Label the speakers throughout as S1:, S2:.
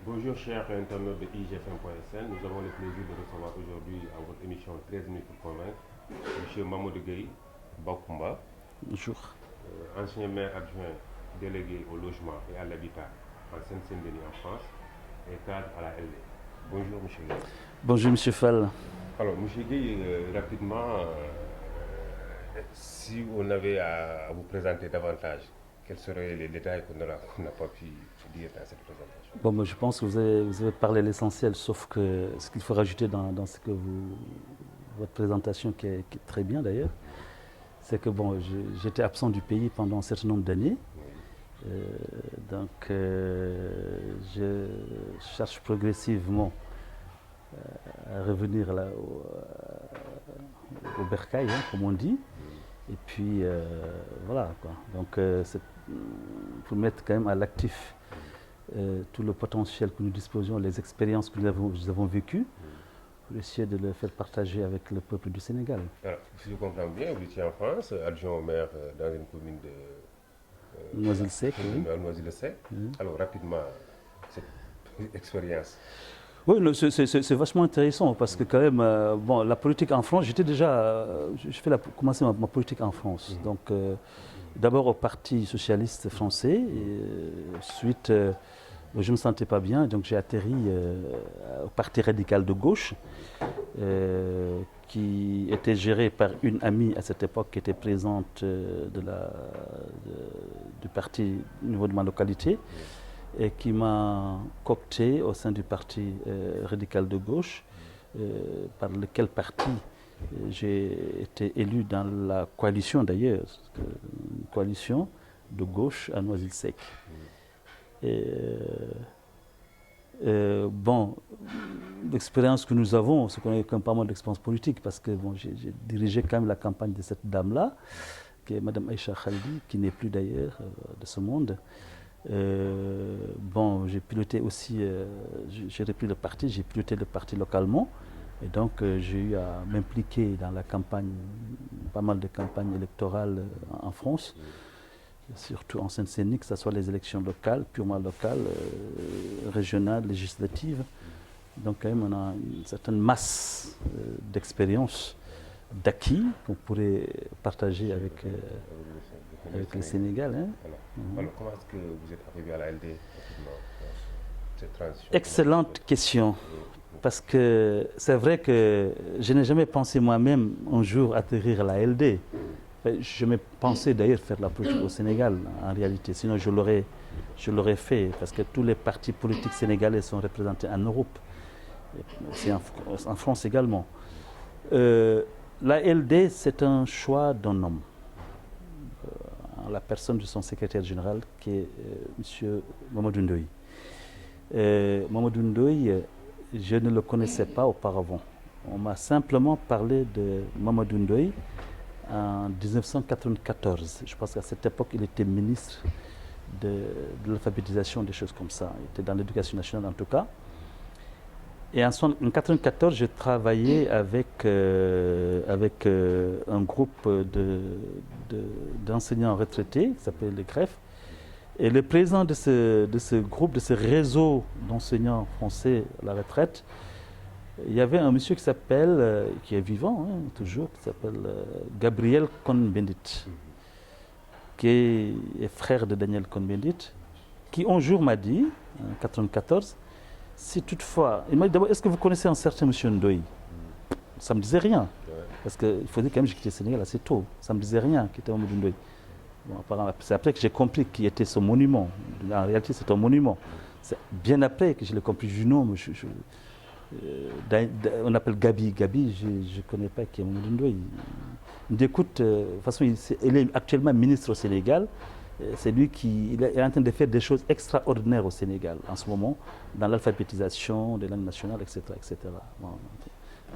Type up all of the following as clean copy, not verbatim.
S1: Bonjour chers internautes de IGFM.sn, nous avons le plaisir de recevoir aujourd'hui à votre émission 13 minutes pour convaincre M. Mamadou Gueye Baoumba,
S2: Bonjour.
S1: ancien maire adjoint délégué au logement et à l'habitat en Seine-Saint-Denis en France et cadre à la LD. Bonjour M. Gueye.
S2: Bonjour M. Fall.
S1: Alors M. Gueye, rapidement, si on avait à vous présenter davantage, quels seraient les détails qu'on n'a pas pu dire dans cette présentation?
S2: Bon, je pense que vous avez parlé l'essentiel, sauf que ce qu'il faut rajouter dans ce que votre présentation, qui est très bien d'ailleurs, c'est que bon, j'étais absent du pays pendant un certain nombre d'années. Donc, je cherche progressivement à revenir là, au bercail, hein, comme on dit. Et puis, voilà, quoi. Donc, c'est pour mettre quand même à l'actif tout le potentiel que nous disposions, les expériences que nous avons vécues, pour essayer de le faire partager avec le peuple du Sénégal.
S1: Alors, si je comprends bien, vous étiez en France, adjoint au maire dans une commune de
S2: Noisy-le-Sec. Oui.
S1: Noisy-le-Sec. Alors, rapidement, cette expérience.
S2: Oui, c'est vachement intéressant parce que quand même, bon, la politique en France, j'étais déjà, commencé ma politique en France. Donc, d'abord au Parti socialiste français, et ensuite, je ne me sentais pas bien, donc j'ai atterri au Parti radical de gauche, qui était géré par une amie à cette époque qui était présente du parti au niveau de ma localité, et qui m'a coopté au sein du Parti radical de gauche, par lequel parti j'ai été élu dans la coalition d'ailleurs, une coalition de gauche à Noisy-le-Sec. Bon, l'expérience que nous avons, c'est qu'on a eu quand même pas mal d'expérience politique, parce que bon, j'ai dirigé quand même la campagne de cette dame-là, qui est Mme Aïcha Khalidi, qui n'est plus d'ailleurs de ce monde. Bon, j'ai piloté aussi, j'ai repris le parti, j'ai piloté le parti localement, et donc j'ai eu à m'impliquer dans la campagne, pas mal de campagnes électorales en France, surtout en Seine-Saint-Denis, que ce soit les élections locales, purement locales, régionales, législatives. Donc quand même on a une certaine masse d'expérience, d'acquis qu'on pourrait partager avec le Sénégal. Hein.
S1: Alors, comment est-ce que vous êtes arrivé à la LD, cette transition?
S2: Excellente question, parce que c'est vrai que je n'ai jamais pensé moi-même un jour atterrir à la LD. Je me pensais d'ailleurs faire la politique au Sénégal, en réalité, sinon je l'aurais fait, parce que tous les partis politiques sénégalais sont représentés en Europe, c'est en France également. La LD, c'est un choix d'un homme, la personne de son secrétaire général, qui est M. Mamadou Ndoye. Mamadou Ndoye, je ne le connaissais pas auparavant. On m'a simplement parlé de Mamadou Ndoye en 1994. Je pense qu'à cette époque, il était ministre de l'alphabétisation, des choses comme ça. Il était dans l'éducation nationale en tout cas. Et en 1994, j'ai travaillé avec un groupe d'enseignants retraités qui s'appelle le GREF. Et le président de ce groupe, de ce réseau d'enseignants français à la retraite, il y avait un monsieur qui s'appelle, qui est vivant hein, toujours, qui s'appelle Gabriel Cohn-Bendit, qui est frère de Daniel Cohn-Bendit, qui un jour m'a dit, en 1994, si toutefois, il m'a dit d'abord, est-ce que vous connaissez un certain monsieur Ndoye? Ça ne me disait rien, parce qu'il faut dire quand même que j'ai quitté le Sénégal assez tôt, ça ne me disait rien qui était Mamadou Ndoye. Bon, c'est après que j'ai compris qui était ce monument. En réalité, c'est un monument. C'est bien après que je l'ai compris du nom. On appelle Gabi. Gabi, je ne connais pas qui est Mamadou Ndoye. Il me dit, écoute, de toute façon, il est actuellement ministre au Sénégal. C'est lui qui est en train de faire des choses extraordinaires au Sénégal en ce moment, dans l'alphabétisation des langues nationales, etc. etc. Bon,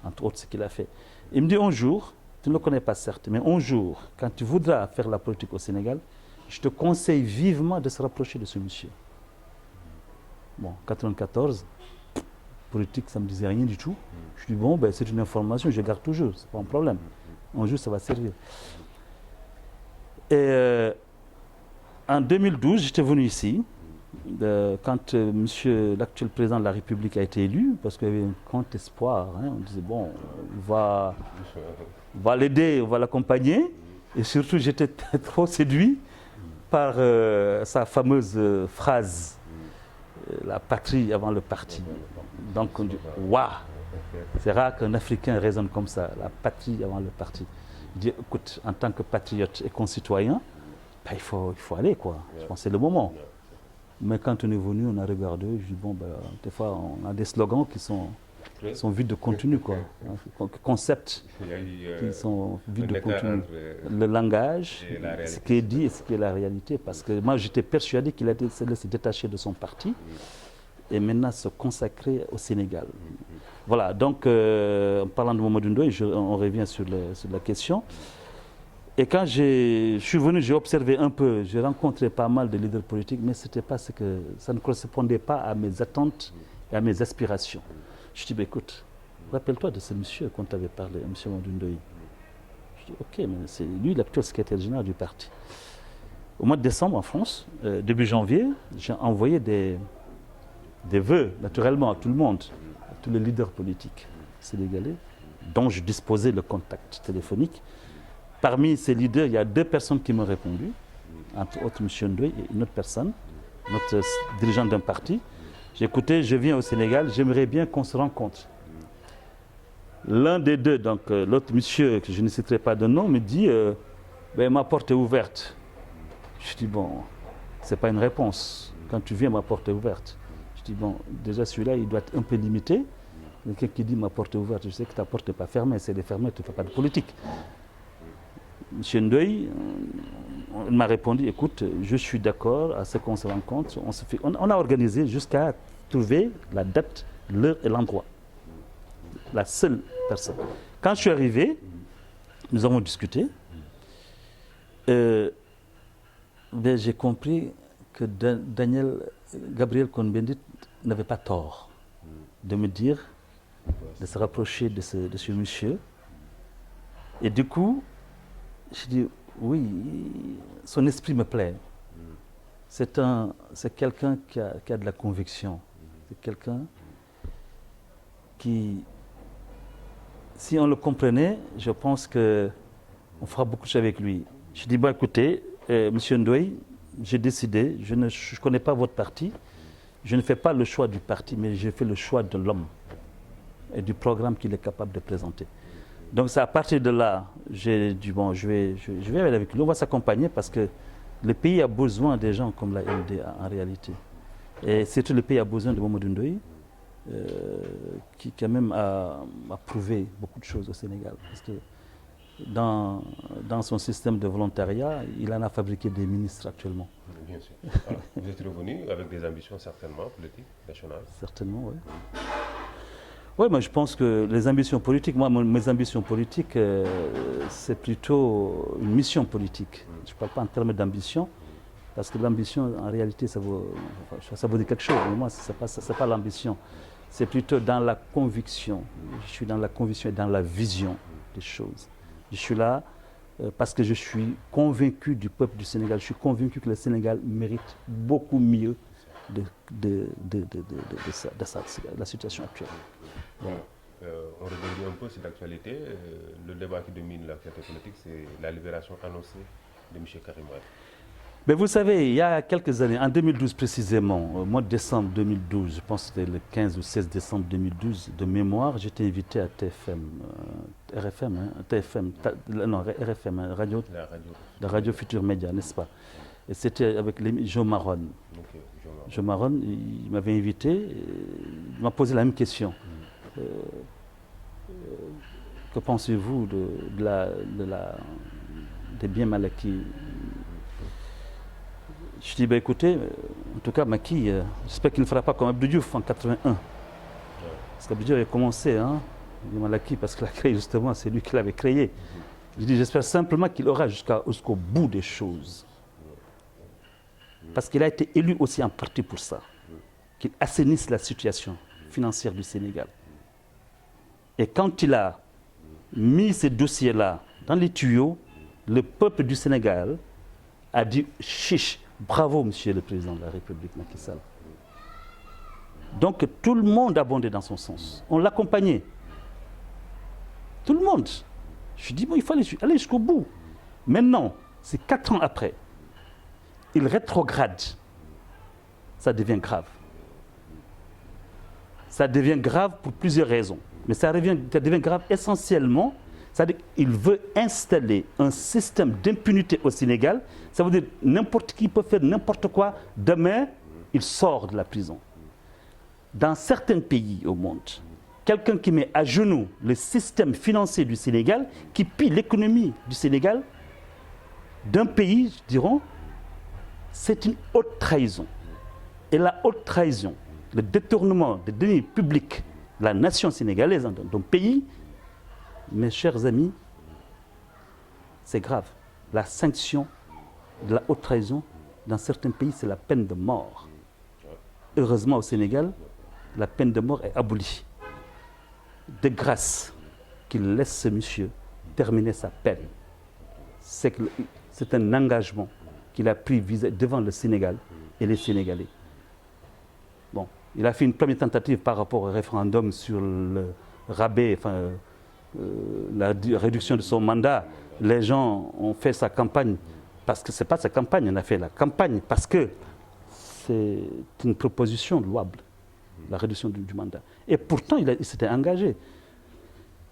S2: entre autres, ce qu'il a fait. Il me dit un jour, tu ne le connais pas certes, mais un jour, quand tu voudras faire la politique au Sénégal, je te conseille vivement de se rapprocher de ce monsieur. Bon, 94, politique, ça ne me disait rien du tout. Je dis, bon, ben, c'est une information, je garde toujours, ce n'est pas un problème. Un jour, ça va servir. Et en 2012, j'étais venu ici quand l'actuel président de la République a été élu, parce qu'il y avait un grand espoir, hein, on disait bon, on va l'aider, on va l'accompagner. Et surtout, j'étais trop séduit par sa fameuse phrase, la patrie avant le parti. Donc on dit, waouh, c'est rare qu'un Africain raisonne comme ça, la patrie avant le parti. Je dis, écoute, en tant que patriote et concitoyen, ben, il faut aller, quoi. Je pense que c'est le moment. Mais quand on est venu, on a regardé, je dis, bon, ben, des fois, on a des slogans qui sont vides de contenu, quoi. Concepts qui sont vides de contenu. Le langage, ce qui est dit et ce qui est la réalité. Parce que moi, j'étais persuadé qu'il allait se détacher de son parti et maintenant se consacrer au Sénégal. Voilà, donc, en parlant de Mamadou Ndoye, on revient sur la question. Et quand je suis venu, j'ai observé un peu, j'ai rencontré pas mal de leaders politiques, mais ça ne correspondait pas à mes attentes et à mes aspirations. Je dis, bah, écoute, rappelle-toi de ce monsieur qu'on t'avait parlé, M. Mamadou Ndoye. Je dis, ok, mais c'est lui l'actuel secrétaire général du parti. Au mois de décembre, en France, début janvier, j'ai envoyé des vœux, naturellement, à tout le monde, à tous les leaders politiques sénégalais, dont je disposais le contact téléphonique. Parmi ces leaders, il y a 2 personnes qui m'ont répondu, entre autres M. Ndoye et une autre personne, notre dirigeant d'un parti. J'ai écouté, je viens au Sénégal, j'aimerais bien qu'on se rencontre. L'un des 2, donc l'autre monsieur, que je ne citerai pas de nom, me dit ben, ma porte est ouverte. Je dis bon, ce n'est pas une réponse. Quand tu viens, ma porte est ouverte. Je dis bon, déjà celui-là, il doit être un peu limité. Quelqu'un qui dit ma porte est ouverte, je sais que ta porte n'est pas fermée, c'est fermée, tu ne fais pas de politique. Monsieur Ndoye m'a répondu, écoute, je suis d'accord à ce qu'on se rencontre. On a organisé jusqu'à trouver la date, l'heure et l'endroit. La seule personne. Quand je suis arrivé, nous avons discuté. Ben, j'ai compris que Gabriel Cohn-Bendit n'avait pas tort de me dire, de se rapprocher de ce monsieur. Et du coup, je dis, oui, son esprit me plaît. C'est quelqu'un qui a de la conviction. C'est quelqu'un qui, si on le comprenait, je pense qu'on fera beaucoup de choses avec lui. Je dis, bon, écoutez, Monsieur Ndoye, j'ai décidé, je ne connais pas votre parti, je ne fais pas le choix du parti, mais je fais le choix de l'homme et du programme qu'il est capable de présenter. Donc c'est à partir de là, j'ai dit, bon, je vais aller avec lui, on va s'accompagner parce que le pays a besoin des gens comme la LD en réalité. Et surtout le pays a besoin de Mamadou Ndoye, qui quand même a prouvé beaucoup de choses au Sénégal. Parce que dans son système de volontariat, il en a fabriqué des ministres actuellement.
S1: Bien sûr. Alors, vous êtes revenu avec des ambitions certainement politiques, nationales. Certainement,
S2: oui. Oui, mais je pense que les ambitions politiques, moi, mes ambitions politiques, c'est plutôt une mission politique. Je ne parle pas en termes d'ambition, parce que l'ambition, en réalité, ça veut dire quelque chose. Mais moi, ce n'est pas l'ambition. C'est plutôt dans la conviction. Je suis dans la conviction et dans la vision des choses. Je suis là parce que je suis convaincu du peuple du Sénégal. Je suis convaincu que le Sénégal mérite beaucoup mieux de la situation actuelle.
S1: Bon, on rebondit un peu sur l'actualité. Le débat qui domine l'actualité politique, c'est la libération annoncée de M. Karim Wade.
S2: Mais vous savez, il y a quelques années, en 2012 précisément, au mois de décembre 2012, je pense que c'était le 15 ou 16 décembre 2012, de mémoire, j'étais invité à TFM, la radio Futur Média, n'est-ce pas? Et c'était avec Joe Maron. Okay, Joe Maron, il m'avait invité, il m'a posé la même question. Que pensez-vous des biens mal acquis? Je dis, ben écoutez, en tout cas, Macky, j'espère qu'il ne fera pas comme Abdou Diouf en 81. Parce qu'Abdou Diouf avait commencé, il mal acquis parce qu'il a créé justement, c'est lui qui l'avait créé. Je dis, j'espère simplement qu'il aura jusqu'au bout des choses. Parce qu'il a été élu aussi en partie pour ça. Qu'il assainisse la situation financière du Sénégal. Et quand il a mis ces dossiers-là dans les tuyaux, le peuple du Sénégal a dit chiche, Bravo, Monsieur le Président de la République, Macky Sall. Donc tout le monde abondait dans son sens. On l'accompagnait. Tout le monde. Je dis, bon, il faut aller jusqu'au bout. Maintenant, c'est 4 ans après. Il rétrograde. Ça devient grave. Ça devient grave pour plusieurs raisons. Mais ça devient grave essentiellement, c'est-à-dire qu'il veut installer un système d'impunité au Sénégal. Ça veut dire n'importe qui peut faire n'importe quoi. Demain, il sort de la prison. Dans certains pays au monde, quelqu'un qui met à genoux le système financier du Sénégal, qui pille l'économie du Sénégal, d'un pays, dirons, c'est une haute trahison. Et la haute trahison, le détournement des deniers publics de la nation sénégalaise, d'un pays, mes chers amis, c'est grave. La sanction de la haute trahison, dans certains pays, c'est la peine de mort. Heureusement, au Sénégal, la peine de mort est abolie. De grâce qu'il laisse ce monsieur terminer sa peine. C'est un engagement qu'il a pris devant le Sénégal et les Sénégalais. Bon, il a fait une première tentative par rapport au référendum sur le rabais, la réduction de son mandat. Les gens ont fait sa campagne, parce que ce n'est pas sa campagne, on a fait la campagne parce que c'est une proposition louable, la réduction du mandat. Et pourtant, il s'était engagé.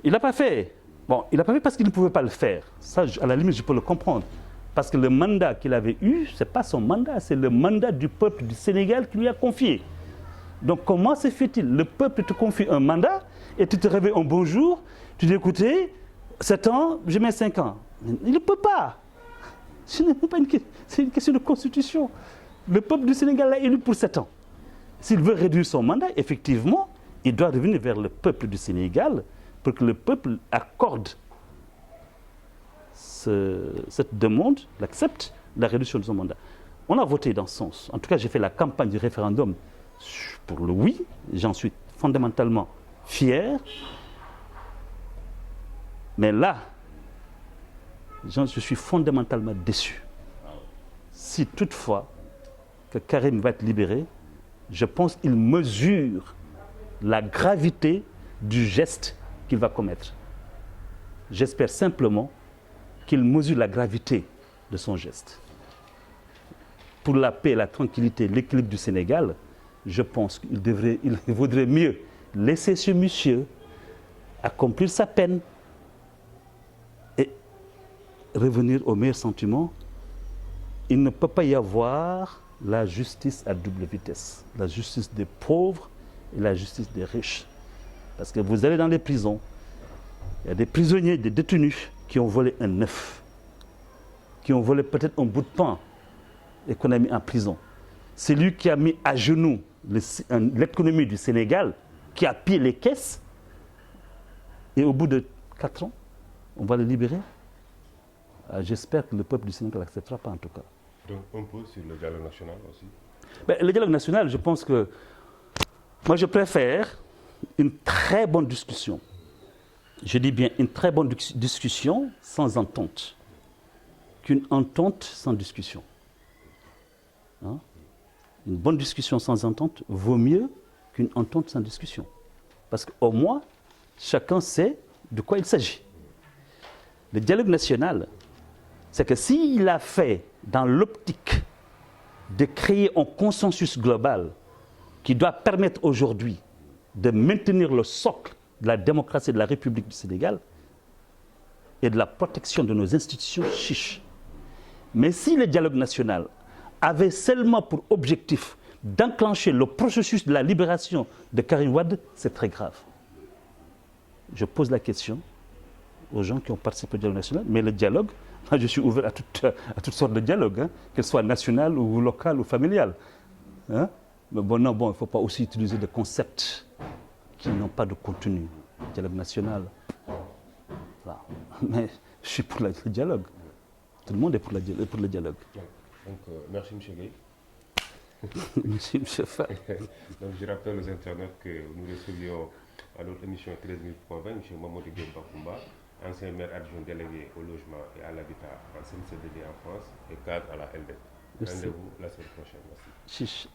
S2: Il n'a pas fait. Bon, il n'a pas fait parce qu'il ne pouvait pas le faire. Ça, à la limite, je peux le comprendre. Parce que le mandat qu'il avait eu, ce n'est pas son mandat, c'est le mandat du peuple du Sénégal qui lui a confié. Donc comment se fait-il? Le peuple te confie un mandat et tu te réveilles un beau jour, tu dis écoutez, 7 ans, je mets 5 ans. Il ne peut pas. C'est une question de constitution. Le peuple du Sénégal l'a élu pour 7 ans. S'il veut réduire son mandat, effectivement, il doit revenir vers le peuple du Sénégal pour que le peuple accorde cette demande, l'accepte, la réduction de son mandat. On a voté dans ce sens. En tout cas, j'ai fait la campagne du référendum pour le oui. J'en suis fondamentalement fier. Mais là, je suis fondamentalement déçu. Si toutefois que Karim va être libéré, je pense qu'il mesure la gravité du geste qu'il va commettre. J'espère simplement qu'il mesure la gravité de son geste. Pour la paix, la tranquillité, l'équilibre du Sénégal, je pense qu'il vaudrait mieux laisser ce monsieur accomplir sa peine et revenir au meilleur sentiment. Il ne peut pas y avoir la justice à double vitesse, la justice des pauvres et la justice des riches. Parce que vous allez dans les prisons, il y a des prisonniers, des détenus qui ont volé un œuf, qui ont volé peut-être un bout de pain et qu'on a mis en prison. C'est lui qui a mis à genoux l'économie du Sénégal, qui a pillé les caisses, et au bout de 4 ans, on va le libérer. J'espère que le peuple du Sénégal n'acceptera pas en tout cas.
S1: Donc un peu sur le dialogue national aussi.
S2: Le dialogue national, je pense que moi je préfère une très bonne discussion. Je dis bien une très bonne discussion sans entente, qu'une entente sans discussion. Hein? Une bonne discussion sans entente vaut mieux qu'une entente sans discussion. Parce qu'au moins, chacun sait de quoi il s'agit. Le dialogue national, c'est que s'il a fait dans l'optique de créer un consensus global qui doit permettre aujourd'hui de maintenir le socle de la démocratie de la République du Sénégal et de la protection de nos institutions chiches. Mais si le dialogue national avait seulement pour objectif d'enclencher le processus de la libération de Karim Wade, c'est très grave. Je pose la question aux gens qui ont participé au dialogue national, mais le dialogue, je suis ouvert à toutes sortes de dialogues, hein, qu'elles soient nationales ou locales ou familiales. Hein? Mais bon, non, bon, il ne faut pas aussi utiliser des concepts qui n'ont pas de contenu. Dialogue national. Voilà. Mais je suis pour le dialogue. Tout le monde est pour le dialogue.
S1: Donc, merci M. Gueye.
S2: Merci M. Fall.
S1: Donc, je rappelle aux internautes que nous recevions à notre émission 13 minutes pour 20 M. Mamadou Gueye Bakoumba, ancien maire adjoint délégué au logement et à l'habitat en CNCDD en France et cadre à la LDEC.
S2: Merci.
S1: Rendez-vous la semaine prochaine. Merci.
S2: Chiche.